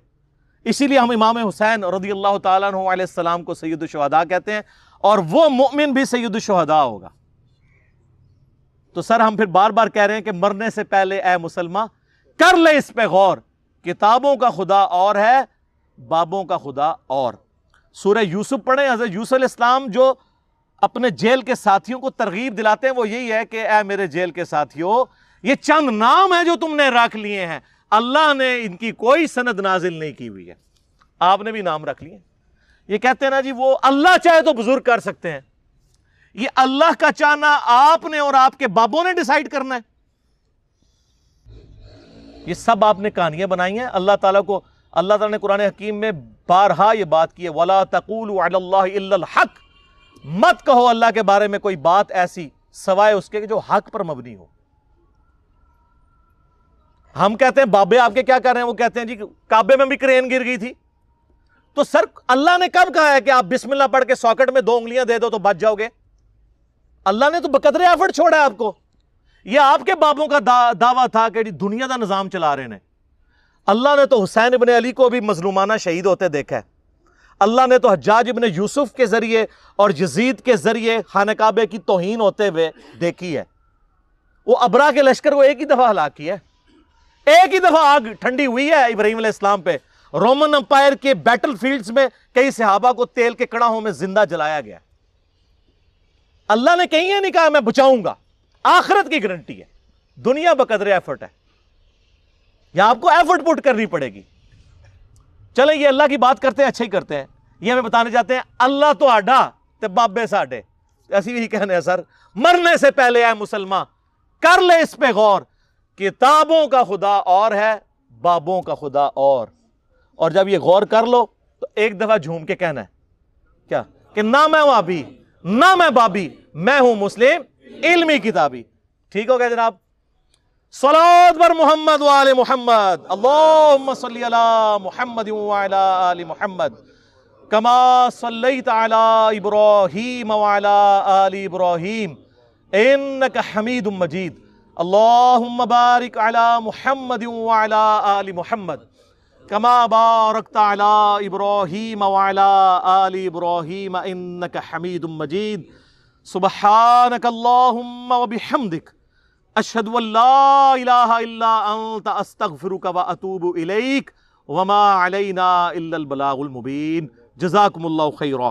اسی لیے ہم امام حسین رضی اللہ تعالیٰ عنہ علیہ السلام کو سید الشہداء کہتے ہیں، اور وہ مؤمن بھی سید الشہداء ہوگا۔ تو سر ہم پھر بار بار کہہ رہے ہیں کہ مرنے سے پہلے اے مسلمان کر لے اس پہ غور، کتابوں کا خدا اور ہے، بابوں کا خدا اور۔ سورہ یوسف پڑھیں، حضرت یوسف علیہ السلام جو اپنے جیل کے ساتھیوں کو ترغیب دلاتے ہیں وہ یہی ہے کہ اے میرے جیل کے ساتھیوں، یہ چند نام ہیں جو تم نے رکھ لیے ہیں، اللہ نے ان کی کوئی سند نازل نہیں کی ہوئی ہے، آپ نے بھی نام رکھ لیے۔ یہ کہتے ہیں نا جی وہ اللہ چاہے تو بزرگ کر سکتے ہیں، یہ اللہ کا چاہنا آپ نے اور آپ کے بابوں نے ڈیسائیڈ کرنا ہے؟ یہ سب آپ نے کہانیاں بنائی ہیں۔ اللہ تعالیٰ نے قرآن حکیم میں بارہا یہ بات کی ہے، وَلَا تَقُولُوا عَلَى اللَّهِ إِلَّا الْحَقِّ، مت کہو اللہ کے بارے میں کوئی بات ایسی سوائے اس کے کہ جو حق پر مبنی ہو۔ ہم کہتے ہیں بابے آپ کے کیا کر رہے ہیں، وہ کہتے ہیں جی کعبے میں بھی کرین گر گئی تھی، تو سر اللہ نے کب کہا ہے کہ آپ بسم اللہ پڑھ کے ساکٹ میں 2 انگلیاں دے دو تو بچ جاؤ گے؟ اللہ نے تو بقدر ایفرٹ چھوڑا ہے آپ کو۔ یہ آپ کے بابوں کا دعویٰ تھا کہ دنیا دا نظام چلا رہے ہیں۔ اللہ نے تو حسین ابن علی کو بھی مظلومانہ شہید ہوتے دیکھا ہے۔ اللہ نے تو حجاج ابن یوسف کے ذریعے اور یزید کے ذریعے خانہ کعبے کی توہین ہوتے ہوئے دیکھی ہے۔ وہ ابرا کے لشکر کو ایک ہی دفعہ ہلاک کیا ہے، ایک ہی دفعہ آگ ٹھنڈی ہوئی ہے ابراہیم علیہ السلام پہ۔ رومن امپائر کے بیٹل فیلڈز میں کئی صحابہ کو تیل کے کڑاہوں میں زندہ جلایا گیا۔ اللہ نے کہیں یہ نہیں کہا میں بچاؤں گا، آخرت کی گارنٹی ہے، دنیا بقدر ایفرٹ ہے، یا آپ کو ایفرٹ پٹ کرنی پڑے گی۔ چلیں یہ اللہ کی بات کرتے ہیں، اچھا ہی کرتے ہیں۔ یہ ہمیں بتانے جاتے ہیں اللہ تو آڈا تے بابے ساڈے، ایسی بھی کہنے ہیں سر، مرنے سے پہلے اے مسلمان کر لے اس پہ غور، کتابوں کا خدا اور ہے، بابوں کا خدا اور جب یہ غور کر لو تو ایک دفعہ جھوم کے کہنا ہے کیا کہ نہ میں وہابی نہ میں بابی، میں ہوں مسلم علمی کتابی۔ ٹھیک ہو گیا جناب؟ صلوات بر محمد وآل محمد، اللہم صلی علی محمد وعلی آل محمد کما صلیت علی ابراہیم وعلی آل ابراہیم انک حمید مجید، اللہم بارک علی محمد وعلی آل محمد کما بارکت علی ابراہیم وعلی آل ابراہیم انک حمید مجید، سبحانک اللہم وبحمدک اشہد ان لا الہ الا انت استغفرک واتوب الیک وما علینا الا البلاغ المبین۔ جزاکم اللہ خیرا۔